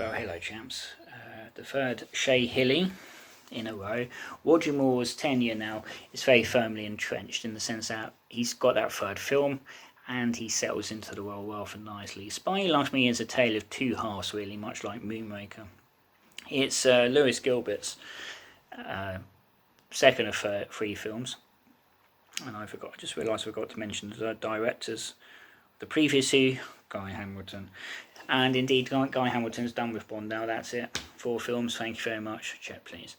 Well, hello champs. The third Chez Hilly in a row. Roger Moore's tenure now is very firmly entrenched in the sense that he's got that third film and he settles into the role rather nicely. Spy Who Loved Me is a tale of two halves, really, much like Moonraker. It's Lewis Gilbert's second of three films, and I just realised I forgot to mention the directors. The previous two, Guy Hamilton. And indeed, Guy Hamilton's done with Bond now, that's it. 4 films, thank you very much. Check, please.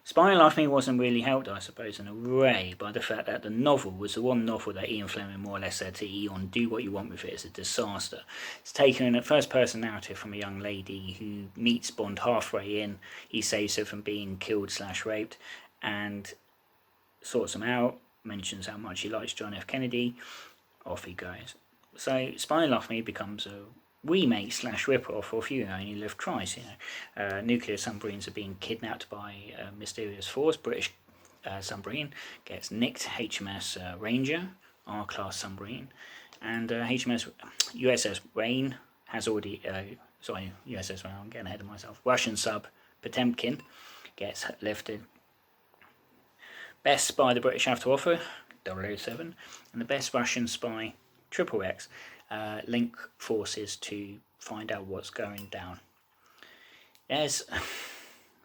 Spy Who Loved Me wasn't really helped, I suppose, in a way by the fact that the novel was the one novel that Ian Fleming more or less said to Eon, do what you want with it, it's a disaster. It's taken a first-person narrative from a young lady who meets Bond halfway in. He saves her from being killed/raped and sorts him out, mentions how much he likes John F. Kennedy, off he goes. So Spy Who Loved Me becomes a remake/rip-off of You Only Live Twice. Nuclear submarines are being kidnapped by a mysterious force. British submarine gets nicked. HMS Ranger, R-class submarine, and USS Rain has already. USS Rain. I'm getting ahead of myself. Russian sub Potemkin gets lifted. Best spy the British have to offer, 007, and the best Russian spy, XXX, link forces to find out what's going down. There's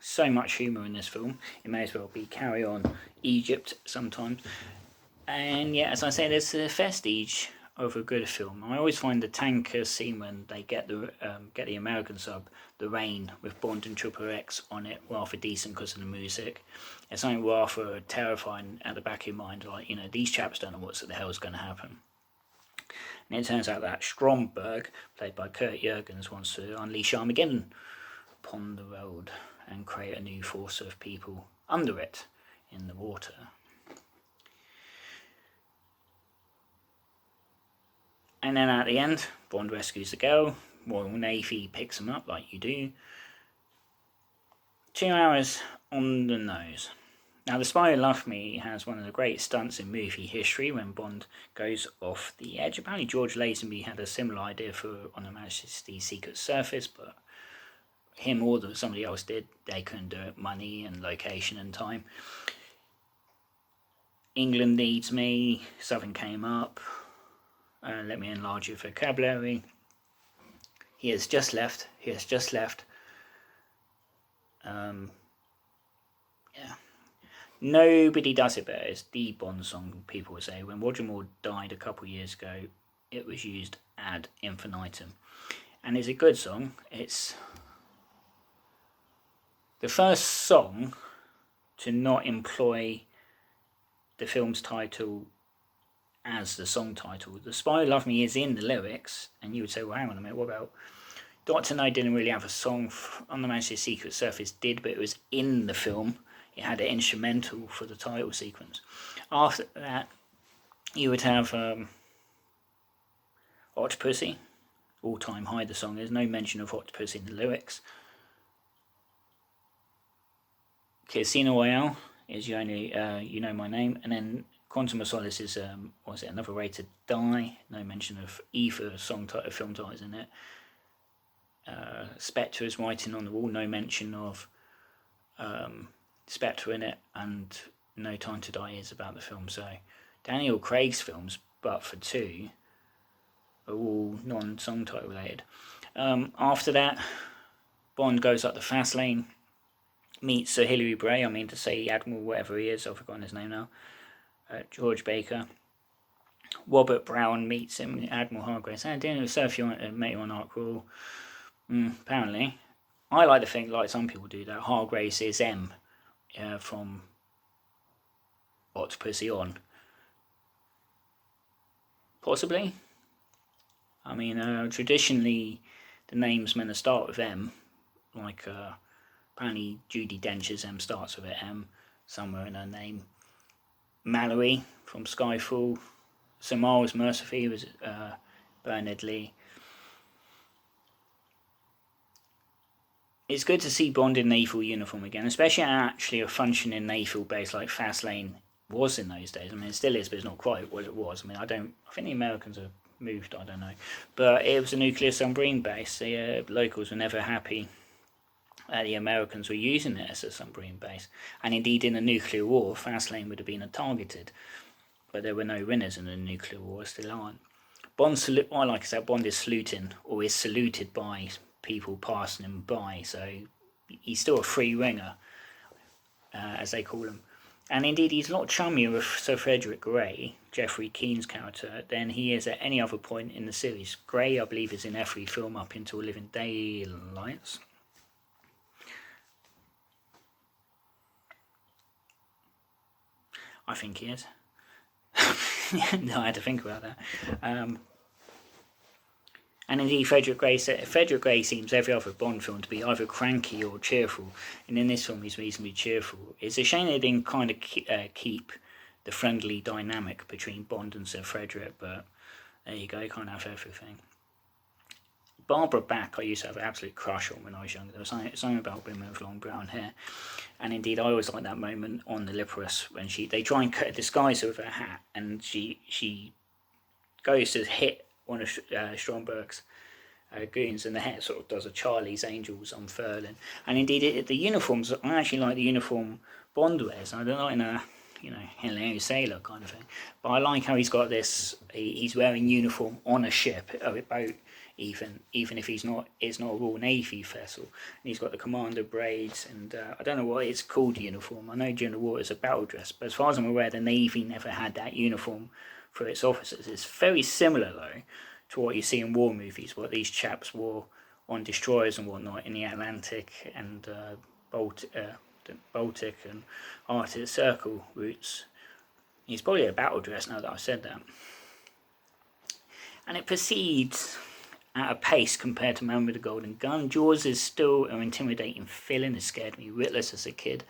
so much humour in this film, it may as well be Carry On Egypt sometimes. And yeah, as I say, there's the vestige of a good film. I always find the tanker scene when they get the American sub, The Rain, with Bond and XXX on it, rather decent because of the music. It's something rather terrifying at the back of your mind, like, these chaps don't know what the hell's going to happen. And it turns out that Stromberg, played by Kurt Jurgens, wants to unleash Armageddon upon the road and create a new force of people under it in the water. And then at the end, Bond rescues the girl. Royal Navy picks him up like you do. 2 hours on the nose. Now, The Spy Who Loved Me has one of the great stunts in movie history when Bond goes off the edge. Apparently George Lazenby had a similar idea for On Her Majesty's Secret Service, but him or somebody else did. They couldn't do it. Money and location and time. England Needs Me. Something came up. Let me enlarge your vocabulary. He has just left. Yeah. Nobody does it better. It's the Bond song, people would say. When Roger Moore died a couple of years ago, it was used ad infinitum. And it's a good song. It's the first song to not employ the film's title as the song title. The Spy Who Loved Me is in the lyrics, and you would say, well, hang on a minute, what about Dr. No didn't really have a song on the Majesty's Secret Service, did, but it was in the film. It had an instrumental for the title sequence. After that, you would have Octopussy, all-time high the song is, no mention of Octopussy in the lyrics. Casino Royale is You Only You Know My Name, and then Quantum of Solace is Another Way to Die, no mention of either film titles in it. Spectre is Writing on the Wall, no mention of Spectre in it, and No Time to Die is about the film. So Daniel Craig's films, but for 2, are all non-song title related. After that, Bond goes up the fast lane, meets Sir Hilary Bray, Admiral whatever he is, I've forgotten his name now, George Baker. Robert Brown meets him, Admiral Hargraves. Sir, if you want to make you on Ark Rule. Apparently, I like to think, like some people do, that Hargraves is M from Octopussy on. Possibly. Traditionally, the names meant to start with M. Like, apparently Judi Dench's M starts with an M somewhere in her name. Mallory from Skyfall. Sir Miles Mercifee was Bernard Lee. It's good to see Bond in naval uniform again, especially actually a functioning naval base like Fastlane was in those days. It still is, but it's not quite what it was. I think the Americans are moved, I don't know. But it was a nuclear submarine base. The locals were never happy that the Americans were using it as a submarine base. And indeed, in a nuclear war, Fastlane would have been targeted. But there were no winners in the nuclear war, still aren't. Bond, like I said, Bond is saluting, or is saluted by people passing him by. So he's still a free ringer, as they call him. And indeed, he's a lot chummier with Sir Frederick Grey, Geoffrey Keen's character, than he is at any other point in the series. Grey, I believe, is in every film up until Living Daylights. I think he is. No, I had to think about that. And indeed, Frederick Grey seems every other Bond film to be either cranky or cheerful, and in this film he's reasonably cheerful. It's a shame they didn't kind of keep the friendly dynamic between Bond and Sir Frederick, but there you go, you can't have everything. Barbara Bach I used to have an absolute crush on when I was younger. There was something about women with long brown hair, and indeed I always like that moment on the Liparus when they try and disguise her with her hat, and she goes to hit one of Stromberg's goons, and the hat sort of does a Charlie's Angels unfurling. And indeed, the uniforms, I actually like the uniform Bond wears. I don't like in a Hello Sailor kind of thing, but I like how he's got this. He's wearing uniform on a ship, a boat, even if it's not a Royal Navy vessel. And he's got the commander braids, and I don't know what it's called, uniform. I know during the war it's a battle dress, but as far as I'm aware, the Navy never had that uniform for its officers. It's very similar though to what you see in war movies, what these chaps wore on destroyers and whatnot in the Atlantic and Baltic and Arctic Circle routes. It's probably a battle dress now that I've said that. And it proceeds at a pace compared to Man with the Golden Gun. Jaws is still an intimidating villain. It scared me witless as a kid.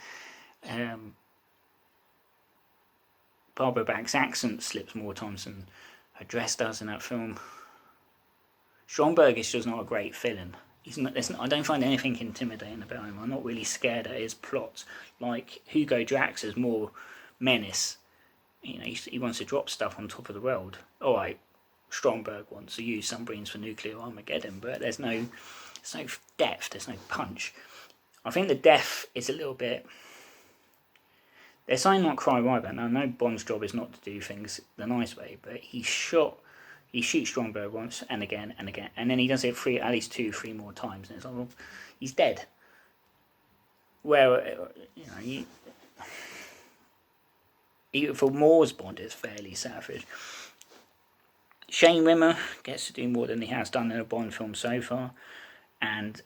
Barbara Bach's accent slips more times than her dress does in that film. Stromberg is just not a great villain. I don't find anything intimidating about him. I'm not really scared at his plot. Like Hugo Drax is more menace. He wants to drop stuff on top of the world. All right, Stromberg wants to use submarines for nuclear Armageddon, but there's no depth. There's no punch. I think the depth is a little bit. There's something not quite right about. Now, I know Bond's job is not to do things the nice way, but he shoots Stromberg once and again, and then he does it at least 2-3 more times, and it's like, well, he's dead. Well, for Moore's Bond, it's fairly savage. Shane Rimmer gets to do more than he has done in a Bond film so far, and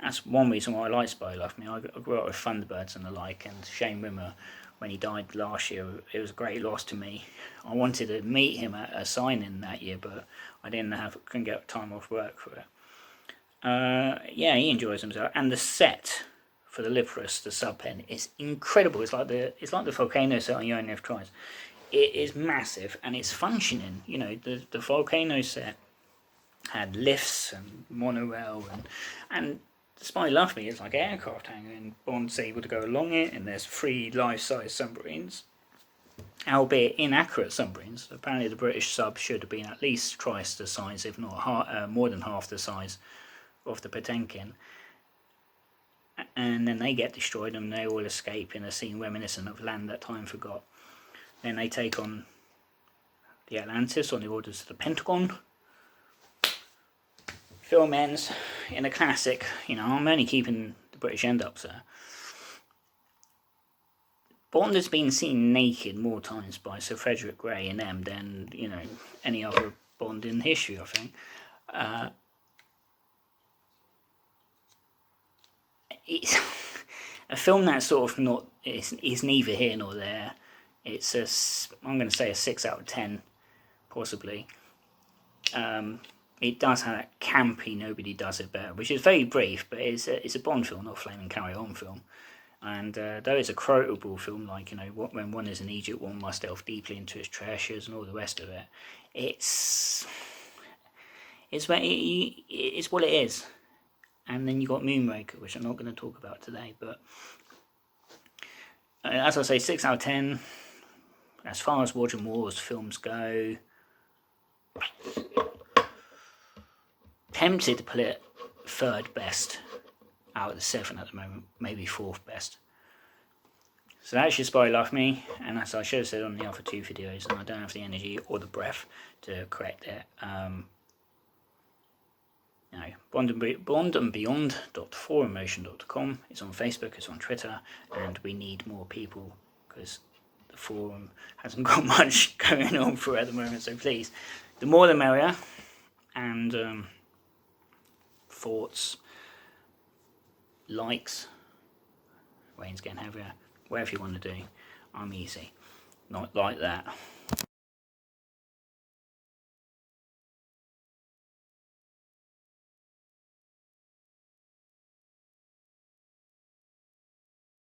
that's one reason why I like Spy Love Me. I grew up with Thunderbirds and the like, and Shane Rimmer, when he died last year, it was a great loss to me. I wanted to meet him at a signing that year, but I couldn't get time off work for it. Yeah, he enjoys himself, and the set for the Liparus, the sub pen, is incredible. It's like the volcano set on UNF Tries. It is massive and it's functioning. The volcano set had lifts and monorail and Spy Love Me is like an aircraft hangar, and Bond's able to go along it, and there's 3 life-size submarines, albeit inaccurate submarines. Apparently the British sub should have been at least twice the size, if not more than half the size of the Potemkin. And then they get destroyed and they all escape in a scene reminiscent of Land That Time Forgot. Then they take on the Atlantis on the orders of the Pentagon. Film ends in a classic, I'm only keeping the British end up, sir. Bond has been seen naked more times by Sir Frederick Grey and them than, any other Bond in history, I think. It's a film that's sort of not, is neither here nor there. It's I'm going to say a 6 out of 10, possibly. It does have that campy, nobody does it better, which is very brief, but it's a Bond film, not a Flame and Carry On film. And though it's a quotable film, like, when one is in Egypt, one must delve deeply into its treasures and all the rest of it, it's what it is. And then you got Moonraker, which I'm not going to talk about today, but as I say, 6 out of 10. As far as Roger Moore's films go, Tempted to put it third best out of the 7 at the moment, maybe 4th best. So that's just Spy Love Me, and as I should have said on the other 2 videos, and I don't have the energy or the breath to correct it. bondandbeyond.forumotion.com. It's on Facebook, it's on Twitter, and we need more people because the forum hasn't got much going on for it at the moment. So please, the more the merrier, and thoughts, likes, rain's getting heavier, whatever you want to do, I'm easy. Not like that.